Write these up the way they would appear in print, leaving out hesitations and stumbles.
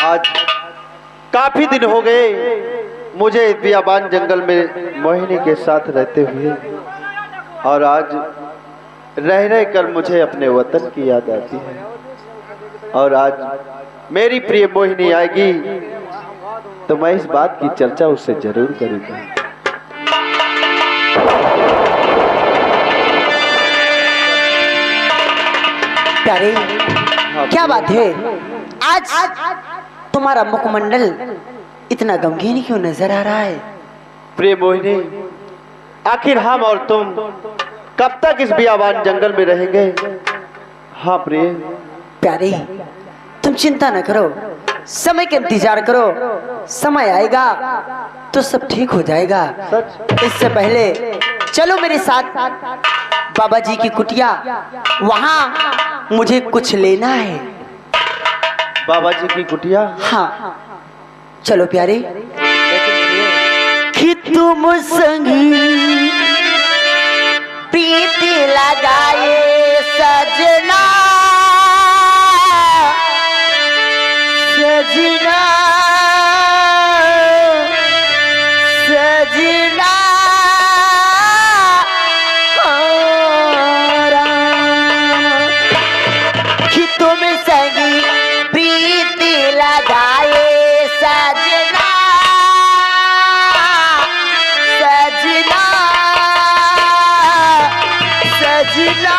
आज काफी दिन हो गए मुझे बियाबान जंगल में मोहिनी के साथ रहते हुए, और आज रह रह कर मुझे अपने वतन की याद आती है। और आज मेरी प्रिय मोहिनी आएगी तो मैं इस बात की चर्चा उससे जरूर करूंगा। प्यारे, क्या बात है, आज तुम्हारा मुखमंडल इतना गमगीन क्यों नजर आ रहा है? प्रिय मोहिनी, आखिर हम और तुम कब तक इस बियाबान जंगल में रहेंगे? हाँ प्रिय। प्यारे, तुम चिंता न करो, समय के इंतजार करो, समय आएगा तो सब ठीक हो जाएगा। इससे पहले चलो मेरे साथ बाबा जी की कुटिया, वहां मुझे कुछ लेना है। बाबा जी की कुटिया? हाँ चलो प्यारे। कि तुम संगी प्रीति लगाए सजना, सजना सजना कि तुम संगी प्रीति लगाए सजना, सजना सजना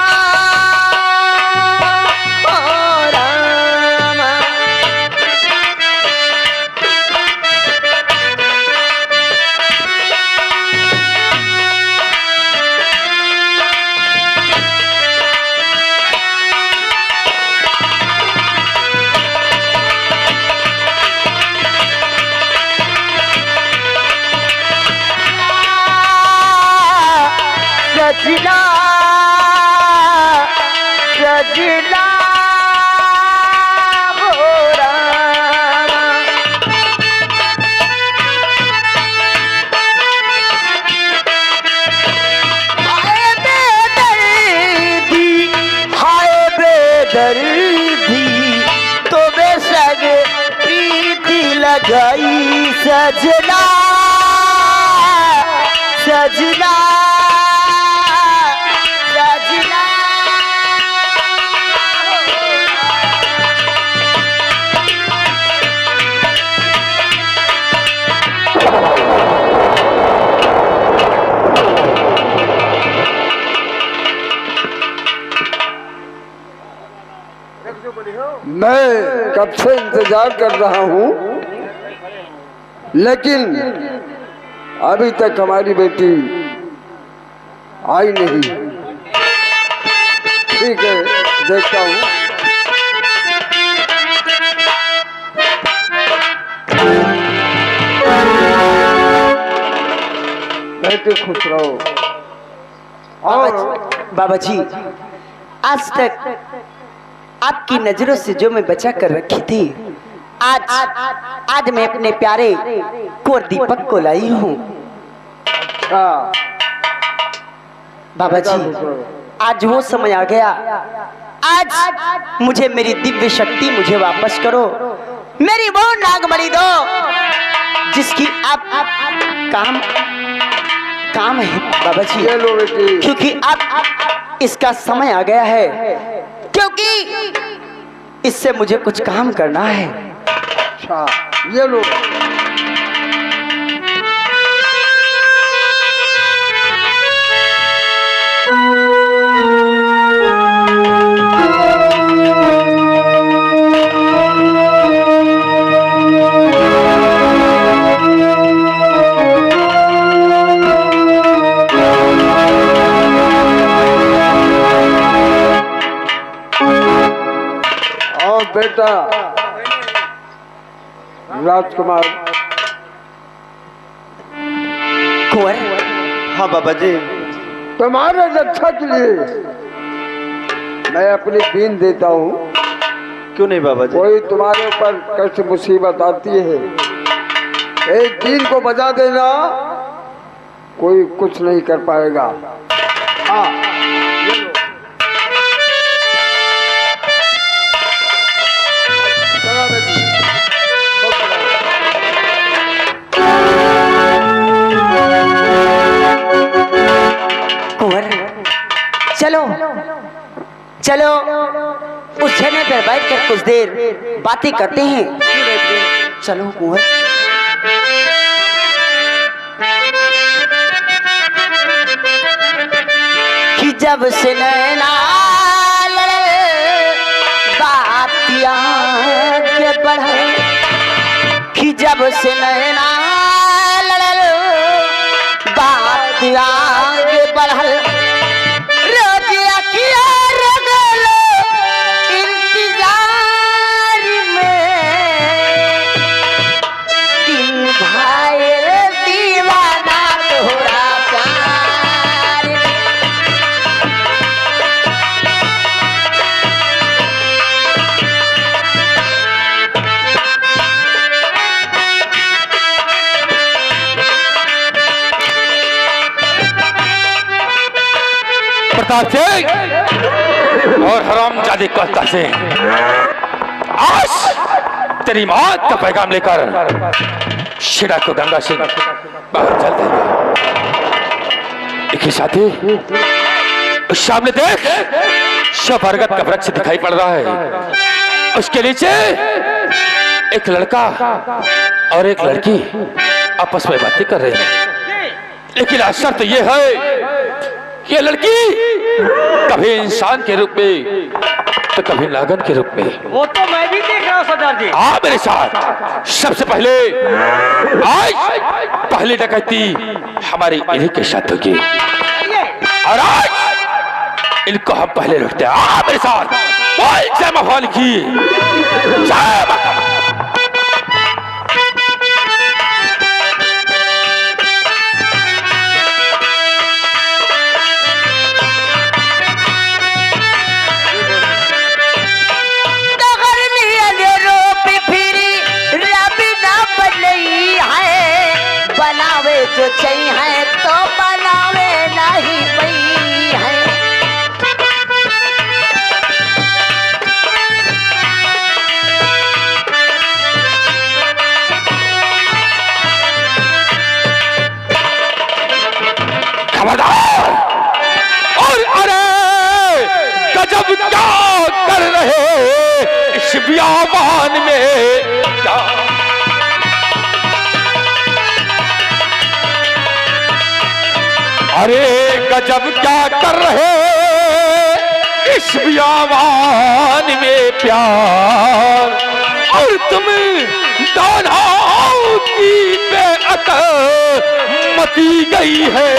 सजना सजना हो रामा। हाय बेदर्दी, हाय बेदर्दी, तो बेशक प्रीति लगाई सजना, सजना मैं कब से इंतजार कर रहा हूँ, लेकिन अभी तक हमारी बेटी आई नहीं। ठीक है, देखता हूँ। बेटी खुश रहो। बाबा जी, आज तक आपकी नजरों से जो मैं बचा कर रखी थी, आज मैं अपने प्यारे कोर दीपक को लाई हूँ। बाबा जी, आज वो समय आ गया, आज मुझे मेरी दिव्य शक्ति मुझे वापस करो, मेरी वो नागमणि दो जिसकी आप काम है बाबा जी। क्योंकि अब इसका समय आ गया है, क्योंकि इससे मुझे कुछ काम करना है। अच्छा, ये लो। बेटा राजकुमार। कुंवर? हाँ बाबा जी। तुम्हारे रक्षा के लिए मैं अपनी बीन देता हूँ। क्यों नहीं बाबा जी? कोई तुम्हारे ऊपर कैसे मुसीबत आती है, एक बीन को बजा देना, कोई कुछ नहीं कर पाएगा। हाँ, चलो उस झरने पर बैठकर कुछ देर बातें करते हैं। चलो कुंवर। कि जब से नैना बात आगे बढ़े, कि जब से नैना बात आगे बढ़ल, रोज अखिया रगल इंतजार में, दिल भाई दीवाना तोरा प्यार में। प्रताप सिंह और हरामजादे कहता सिंह, आज तेरी मौत का पैगाम लेकर शिरा को गंगा सिंह बाहर चल देगा। देखिए साथी, उस सामने देख, बरगद का वृक्ष दिखाई पड़ रहा है। उसके नीचे एक लड़का और एक लड़की आपस में बातें कर रहे हैं। लेकिन आश्चर्य तो यह है, ये लड़की कभी इंसान के रूप में तो कभी नागन के रूप में। वो तो मैं भी देख रहा हूँ सरदार जी। आ मेरे साथ। सबसे पहले आज पहली डकैती हमारी इन्हीं के साथ होगी, और आज इनको हम पहले लुटते हैं। आ मेरे साथ। बोल जय महल की जय माता। जो चाहिए है तो बनावे नहीं पई है। खबरदार! और अरे गजब क्या कर रहे इस बियाबान में, क्या अरे गजब क्या कर रहे इस बियाबान में प्यार, और तुम दानों की बेअत मती गई है।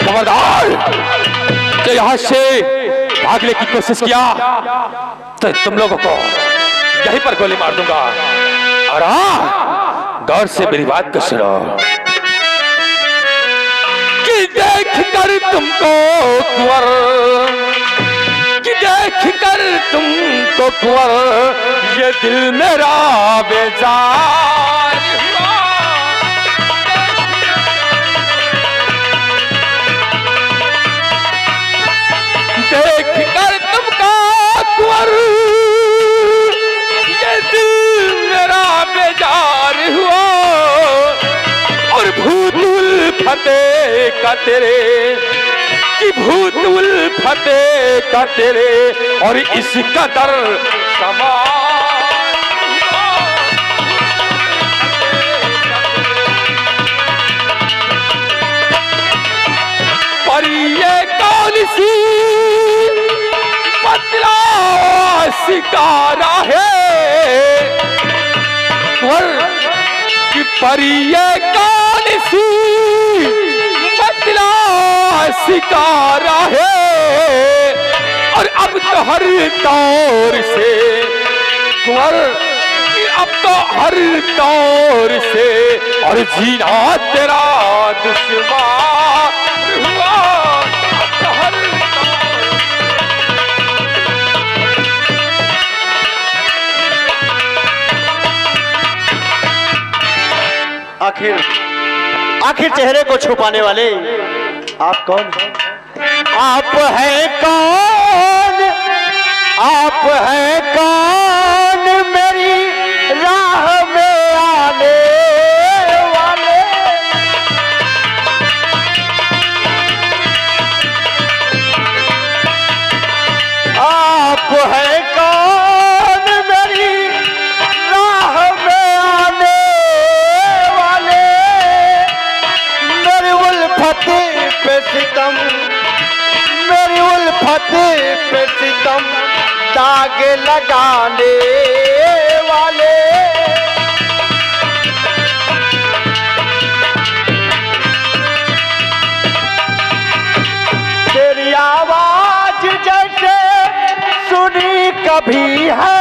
खबरदार, तो यहां से भागने की कोशिश किया तो तुम लोगों को यहीं पर गोली मार दूंगा। और हाँ, गौर से मेरी बात को सुनो कि देख कर तुमको कुंवर, कि देख कर तुमको कुंवर, ये दिल मेरा बेजार हुआ। देख कर तुमको कुंवर, ये दिल मेरा बेजार हुआ, और भूत उल्फते का तेरे, कि भूत उल्फते का तेरे, और इस कदर सवार हुआ। पर ये कौन सी बदला शिकारा है, कि परी ये कौन सी बदला शिकारा है, और अब तो हर दौर से कुंवर, अब तो हर दौर से, और जीना तेरा दुश्वार हुआ। अब तो हर आखिर चेहरे को छुपाने वाले आप कौन हैं? आप हैं कौन, आप हैं कौन मेरी राह में आने वाले। चाहत पे सितम दाग लगाने वाले। तेरी आवाज जैसे सुनी कभी है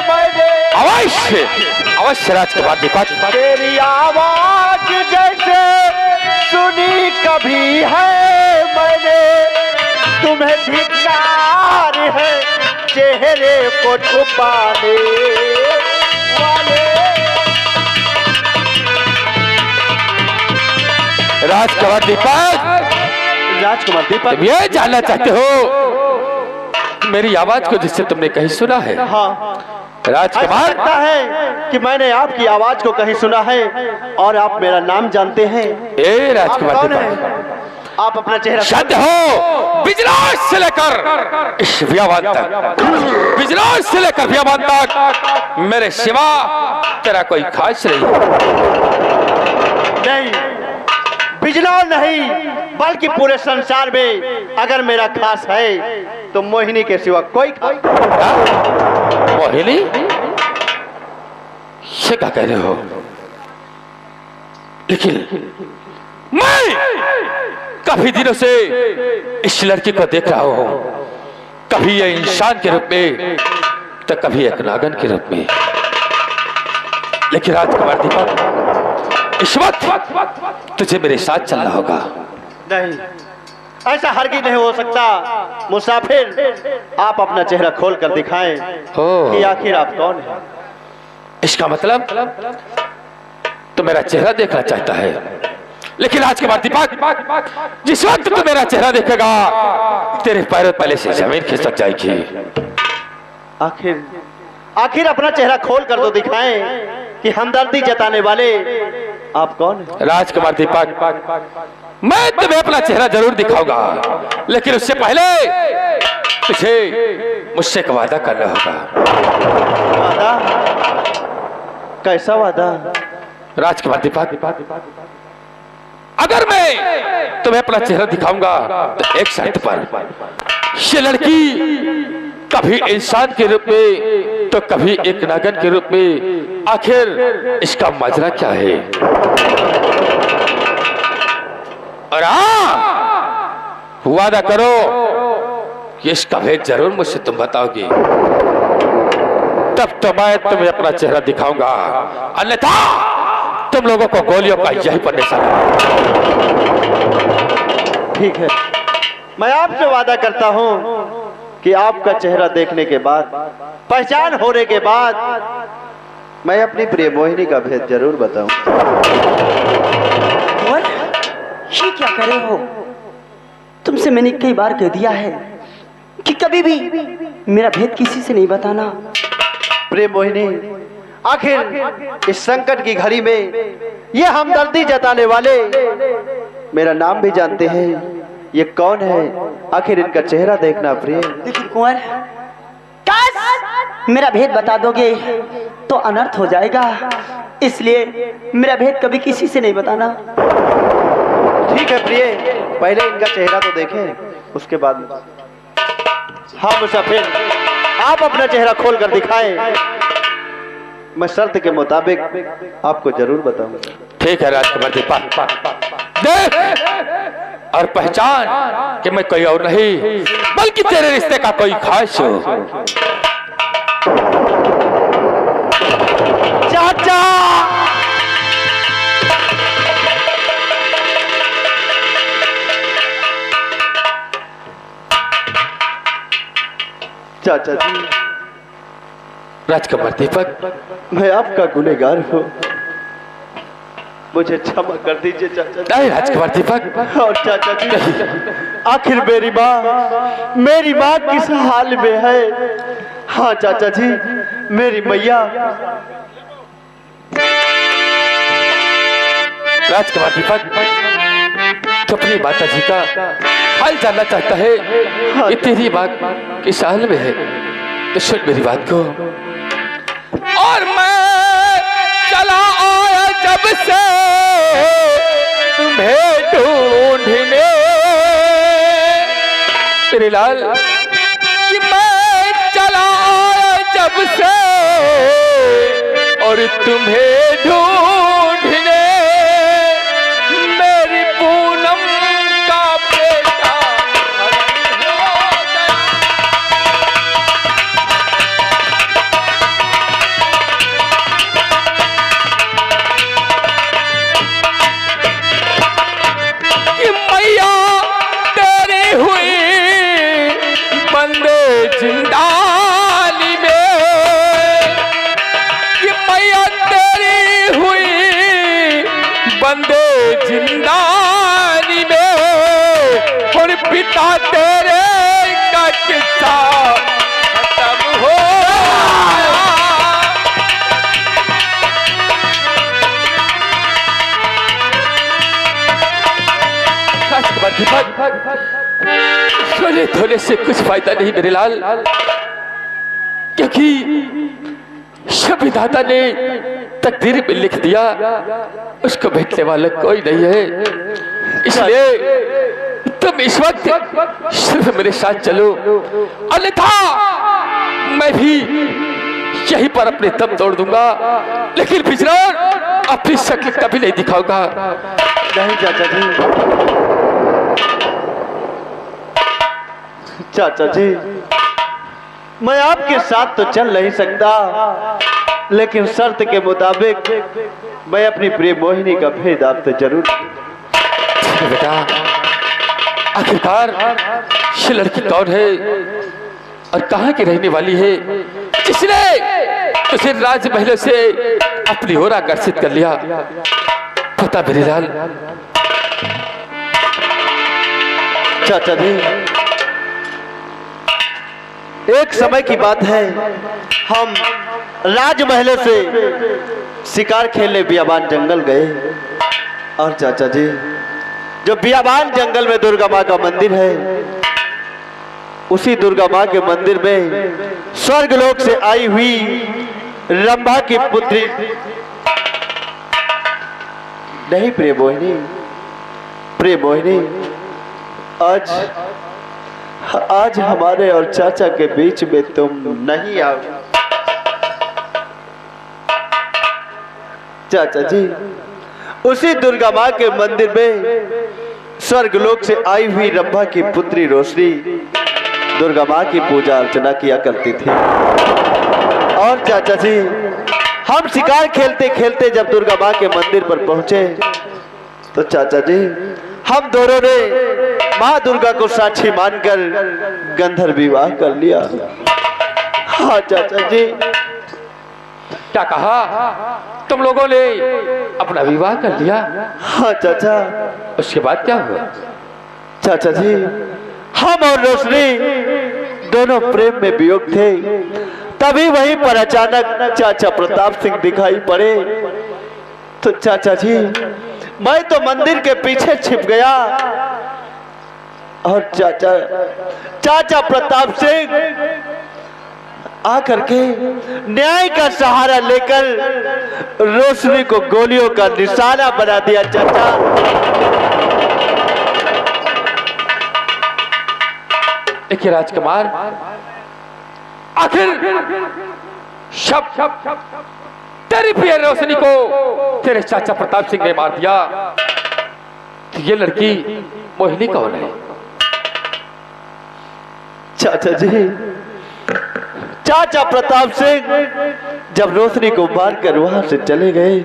मैंने। अवश्य अवश्य राजकुमार दीपक, तेरी आवाज जैसे सुनी कभी है मैंने। तुम्हें धिक्कार है चेहरे को छुपाने वाले। राजकुमार दीपक, राजकुमार दीपक, तुम ये जानना चाहते हो मेरी आवाज को जिससे तुमने कहीं सुना है? हाँ, ऐसा राजकुमार, लगता है कि मैंने आपकी आवाज को कहीं सुना है और आप मेरा नाम जानते हैं। ए आप राजकुमार कौन दीपक, हैं? आप अपना चेहरा शब्द हो बिजलास से लेकर इस व्यावान तक, बिजलास से लेकर व्यावान तक मेरे सिवा तेरा कोई खास नहीं, बिजनौर नहीं बल्कि पूरे संसार में अगर मेरा खास है तो मोहिनी के सिवा कोई खास। मोहिनी, ये क्या कह रहे हो? लेकिन मैं काफी दिनों से इस लड़की को देख रहा हूं, कभी ये इंसान के रूप में तो कभी एक नागन के रूप में। लेकिन राजकुमार दीपक, इस वक्त तुझे मेरे साथ चलना होगा। नहीं, ऐसा हरगिज़ नहीं हो सकता। मुसाफिर, आप अपना चेहरा खोल कर दिखाएं कि आखिर आप कौन हैं। इसका मतलब तो मेरा चेहरा देखना चाहता है। लेकिन राजकुमार दीपक, जिस वक्त तू मेरा चेहरा देखेगा तेरे पैरों पहले से जमीन खिसक जाएगी। आखिर अपना चेहरा खोल कर तो दिखाएं कि हमदर्दी जताने वाले आप कौन हैं। राजकुमार दीपक, मैं तुम्हें अपना चेहरा जरूर दिखाऊंगा, लेकिन उससे पहले तुझे मुझसे एक वादा करना होगा। वादा? कैसा वादा? राजकुमार दीपक, अगर मैं तुम्हें अपना चेहरा दिखाऊंगा तो एक शर्त पर, ये लड़की कभी इंसान के रूप में तो कभी एक नागन के रूप में, आखिर इसका माजरा क्या है? और वादा करो कि इसका भेद जरूर मुझसे तुम बताओगी, तब तो मैं तुम्हें अपना चेहरा दिखाऊंगा, अन्यथा तुम लोगों को गोलियों का यही पर निशान। ठीक है, मैं आपसे वादा करता हूं कि आपका चेहरा देखने के बाद, पहचान होने के बाद, मैं अपनी प्रिय मोहिनी का भेद जरूर बताऊं। और ये क्या कर रहे हो? तुमसे मैंने कई बार कह दिया है कि कभी भी मेरा भेद किसी से नहीं बताना। प्रिय मोहिनी, आखिर इस संकट की घड़ी में ये हमदर्दी जताने वाले मेरा नाम भी जानते हैं। ये कौन है? आखिर इनका चेहरा देखना प्रिय। लेकिन कुंवर, काश मेरा भेद बता दोगे तो अनर्थ हो जाएगा, इसलिए मेरा भेद कभी किसी से नहीं बताना। ठीक है प्रिय, पहले इनका चेहरा तो देखें, उसके बाद। हाँ मुसाफिर, आप अपना चेहरा खोल कर दिखाएं, मैं शर्त के मुताबिक आपको जरूर बताऊंगा। ठीक है राजकुमार दीपक, देख और पहचान कि मैं कोई और नहीं बल्कि तेरे रिश्ते का कोई खास हो। चाचा, चाचा जी। राजकुमार दीपक, मैं आपका गुनहगार हूँ, मुझे क्षमा कर दीजिए चाचा जी। नहीं राजकुमार दीपक, और चाचा जी, आखिर मेरी माँ किस हाल में है? हाँ चाचा जी, मेरी मैया। राजकुमार दीपक, तो अपनी माता जी का हाल जानना चाहता है। ये तेरी माँ किस हाल में है? तो सुन मेरी बात को। और मैं चला आया जब से तुम्हें ढूंढने, मेरे लाल कि मैं चला जब से और तुम्हें ढूंढने मेरी पूनम का बेटा कि मैया तेरी हुई बंदे जिंदाली में कि मैया तेरी हुई बंदे जिंदाली में और पिता तेरे का किस्सा खत्म हो सोने धोने से कुछ फायदा नहीं मेरे लाल, क्योंकि विधाता ने तकदीर में लिख दिया उसको भेटने वाला कोई नहीं है। इसलिए तुम इस वक्त सिर्फ मेरे साथ चलो, अन्यथा मैं भी यहीं पर अपने दम तोड़ दूंगा, लेकिन बिजरान अपनी शक्ल कभी नहीं दिखाऊंगा। नहीं चाचा जी, चाचा जी मैं आपके साथ तो चल नहीं सकता, लेकिन शर्त के मुताबिक मैं अपनी प्रिय मोहिनी का भेद आपसे जरूर। बेटा आखिरकार ये लड़की कौन है और कहाँ की रहने वाली है जिसने तुझे राजमहल से अपनी ओर आकर्षित कर लिया? पता मेरे लाल। चाचा जी एक समय की बात है, हम राजमहल से शिकार खेलने बियाबान जंगल गए, और चाचा जी जो बियाबान जंगल में दुर्गा माँ का मंदिर है, उसी दुर्गा माँ के मंदिर में स्वर्गलोक से आई हुई रंभा की पुत्री, नहीं प्रिय मोहिनी, आज हमारे और चाचा के बीच में तुम नहीं आओ। चाचा जी उसी दुर्गा माँ के मंदिर में स्वर्गलोक से आई हुई रंभा की पुत्री रोशनी दुर्गा माँ की पूजा अर्चना किया करती थी। और चाचा जी हम शिकार खेलते खेलते जब दुर्गा माँ के मंदिर पर पहुंचे तो चाचा जी हम दोनों ने माँ दुर्गा को साक्षी मानकर गंधर्व विवाह कर लिया। हाँ चाचा जी। क्या कहा? तुम लोगों ने अपना विवाह कर लिया? हाँ चाचा। उसके बाद क्या हुआ? चाचा जी हम और रोशनी दोनों प्रेम में वियोग थे, तभी वहीं पर अचानक चाचा प्रताप सिंह दिखाई पड़े। तो चाचा जी मैं तो मंदिर के पीछे छिप गया, और चाचा प्रताप सिंह आकर के न्याय का सहारा लेकर रोशनी को गोलियों का निशाना बना दिया। चाचा देखिए राजकुमार, आखिर शब तेरी प्रिय रोशनी को तेरे चाचा प्रताप सिंह ने मार दिया, तो ये लड़की मोहिनी कौन है? चाचा जी चाचा प्रताप सिंह जब रोशनी को मारकर वहां से चले गए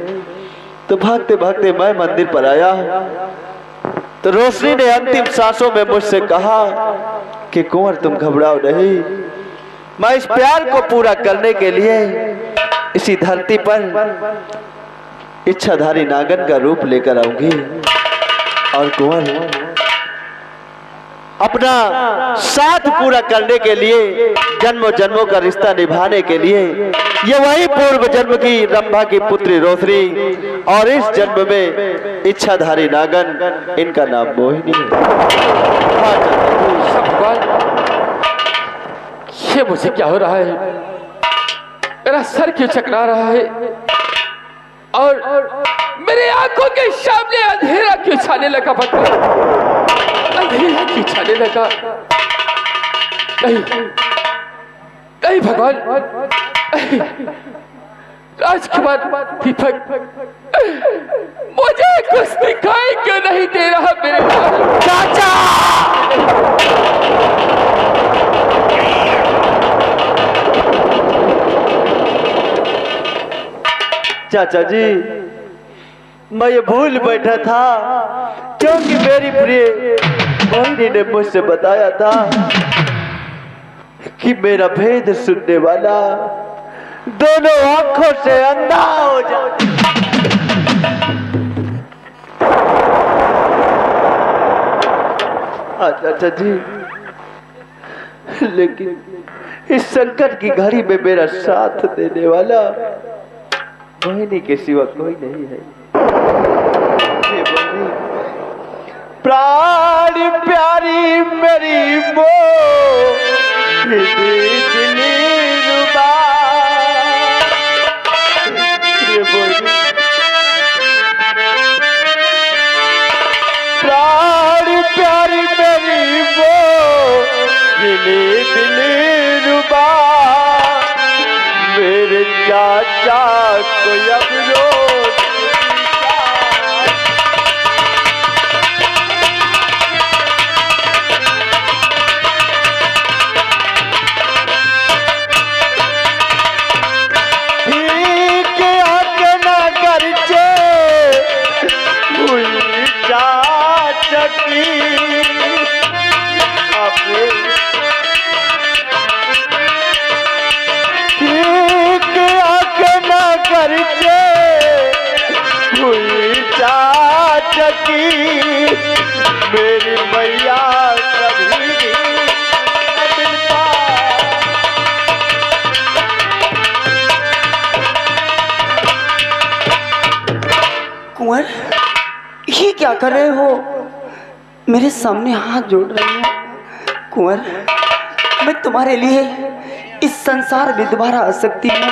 तो भागते भागते मैं मंदिर पर आया, तो रोशनी ने अंतिम सांसों में मुझसे कहा कि कुंवर तुम घबराओ नहीं, मैं इस प्यार को पूरा करने के लिए इसी धरती पर इच्छाधारी नागन का रूप लेकर आऊंगी, और कुंवर अपना साथ पूरा करने के लिए, जन्मों जन्मों का रिश्ता निभाने के लिए ये वही पूर्व जन्म की रंभा की पुत्री रोशनी, और इस जन्म में इच्छाधारी नागन, इनका नाम मोहिनी है। ये मुझे क्या हो रहा है? मेरा सर क्यों चकरा रहा है और मेरे आंखों के सामने अंधेरा क्यों छाने लगा? अंधेरा क्यों छाने लगा? नहीं नहीं भगवान, राजकुमार दीपक मुझे कुछ दिखाई क्यों नहीं दे रहा मेरे चाचा। चाचा जी, मैं ये भूल बैठा था क्योंकि मेरी प्रिय मोहिनी ने मुझसे बताया था कि मेरा भेद सुनने वाला दोनों आंखों से अंधा हो जाए। चाचा जी, लेकिन इस संकट की घड़ी में मेरा साथ देने वाला मोहिनी के सिवा कोई नहीं है। प्राण प्यारी मेरी दिलरुबा, प्राण प्यारी मेरी दिलरुबा, मेरे चाचा को अब रोज मेरी मैया कभी कुंवर, ये क्या कर रहे हो? मेरे सामने हाथ जोड़ रही हो। कुंवर, मैं तुम्हारे लिए इस संसार में दोबारा आ सकती हूँ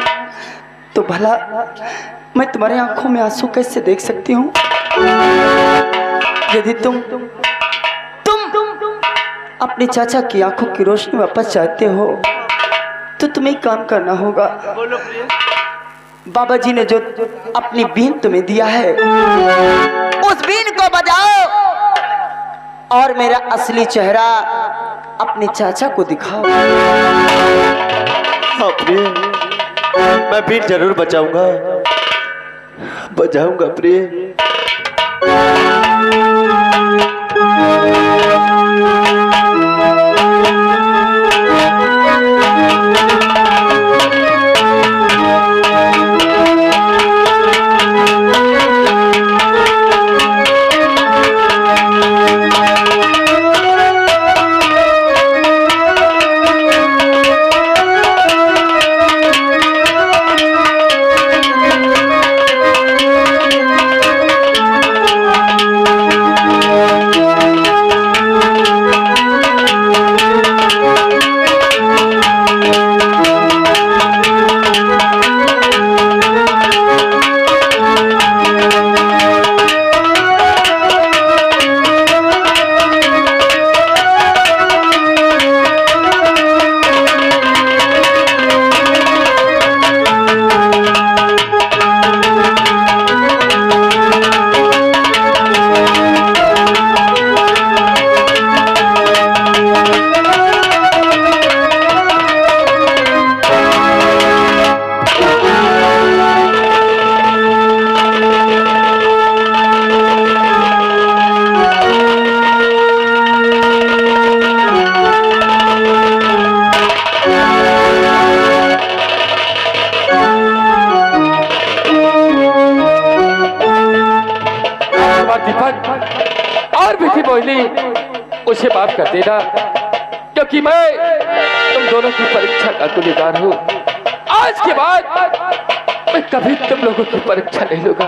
तो भला मैं तुम्हारे आंखों में आंसू कैसे देख सकती हूँ? यदि तुम अपने चाचा की आंखों की रोशनी वापस चाहते हो तो तुम्हें काम करना होगा। बाबा जी ने जो अपनी बीन तुम्हें दिया है उस बीन को बजाओ और मेरा असली चेहरा अपने चाचा को दिखाओ। हाँ प्रिय, मैं बीन जरूर बजाऊंगा प्रिय। उसे माफ कर देना, क्योंकि मैं तुम दोनों की परीक्षा का गुनहगार हूँ। आज के बाद मैं कभी तुम लोगों की परीक्षा नहीं लूंगा।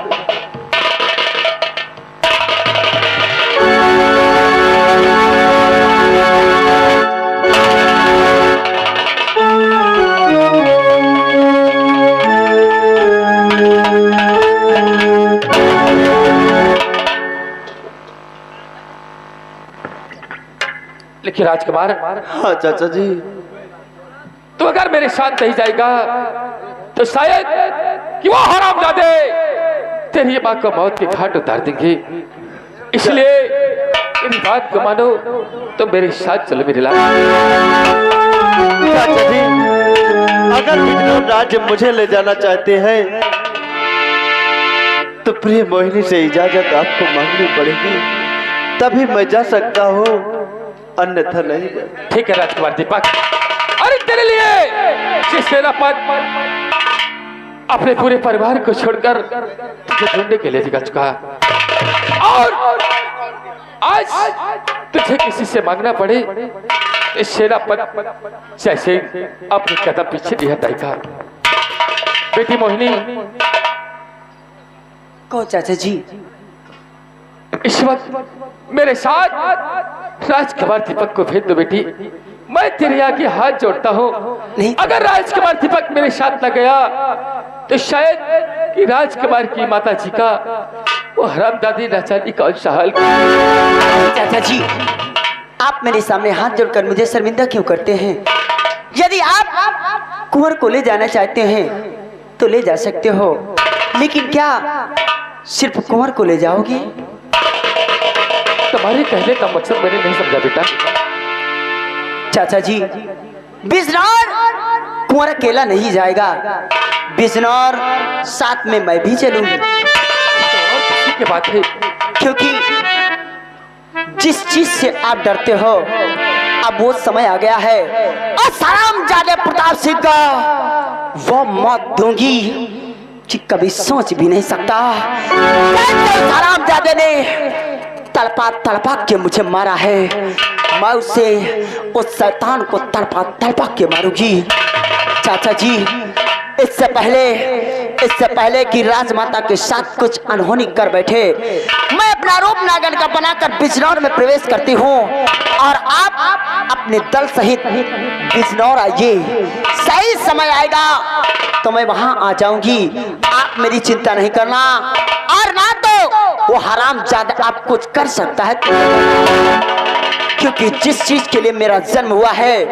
देखिए राजकुमार, हाँ चाचा जी। तो अगर मेरे साथ नहीं जाएगा तो शायद कि वो हरामजादे तेरी माँ को मौत के घाट उतार देंगे। इसलिए मेरी बात को मानो, तो मेरे साथ चलो मेरे लाल। चाचा जी, अगर बिजनौर राज्य मुझे ले जाना चाहते हैं तो प्रिय मोहिनी से इजाजत आपको मांगनी पड़ेगी, तभी मैं जा सकता हूँ, अन्यथा नहीं। ठीक है राजकुमार दीपक, अरे तेरे लिए सेनापत अपने पूरे परिवार को छोड़कर तुझे ढूंढने के लिए निकल चुका, और आज तुझे किसी से मांगना पड़े, इस सेनापत जैसे अपने कदम पीछे नहीं हटाएगा। बेटी मोहिनी, को चाचा जी, इस वक्त मेरे साथ राजकुमार दीपक को भेज दो बेटी। मैं तेरे आगे हाथ जोड़ता हूँ, नहीं। अगर राजकुमार दीपक मेरे साथ न गया तो शायद कि राजकुमार की माता जी का वो हरामजादी नाचारी कौन सा हाल। चाचा जी, आप मेरे सामने हाथ जोड़कर मुझे शर्मिंदा क्यों करते हैं? यदि आप कुंवर को ले जाना चाहते हैं तो ले जा सकते हो, लेकिन क्या सिर्फ कुंवर को ले जाओगे? तुम्हारे कहने का मकसद मैंने नहीं समझा बेटा। चाचा जी, बिजनौर कुंवर अकेला नहीं जाएगा, बिजनौर साथ में मैं भी चलूंगी। की बात है, क्योंकि जिस चीज से आप डरते हो अब वो समय आ गया है, और हरामजादे प्रताप सिंह का वो मौत दूंगी कि कभी सोच भी नहीं सकता। हरामजादे ने तड़पा तड़पा के मुझे मारा है, मैं उसे उस शैतान को तड़पा तड़पा के मारूंगी। चाचा जी, इससे पहले कि राजमाता के साथ कुछ अनहोनी कर बैठे, मैं अपना रूप नागन का बनाकर बिजनौर में प्रवेश करती हूँ, और आप अपने दल सहित बिजनौर आइए। सही समय आएगा तो मैं वहां आ जाऊंगी, आप मेरी चिंता नहीं करना। और ना तो वो हरामजादा आप कुछ कर सकता है, क्योंकि जिस चीज के लिए मेरा जन्म हुआ है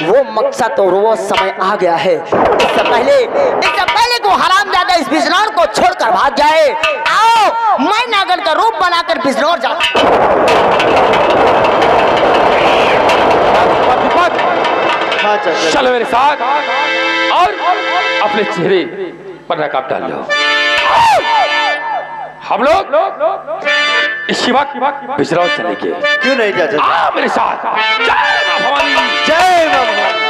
वो मकसद और वो समय आ गया है। इससे पहले को हरामजादा इस बिजनौर को छोड़कर भाग जाए, आओ मैं नागन का रूप बनाकर बिजनौर जा। हाँ चाचा। चलो मेरे साथ और अपने चेहरे पर नकाब डाल लो। हम लोग इस शिवा बिजनौर चलेंगे। क्यों नहीं चाचा? मेरे साथ। जय मां भवानी। जय मां भवानी।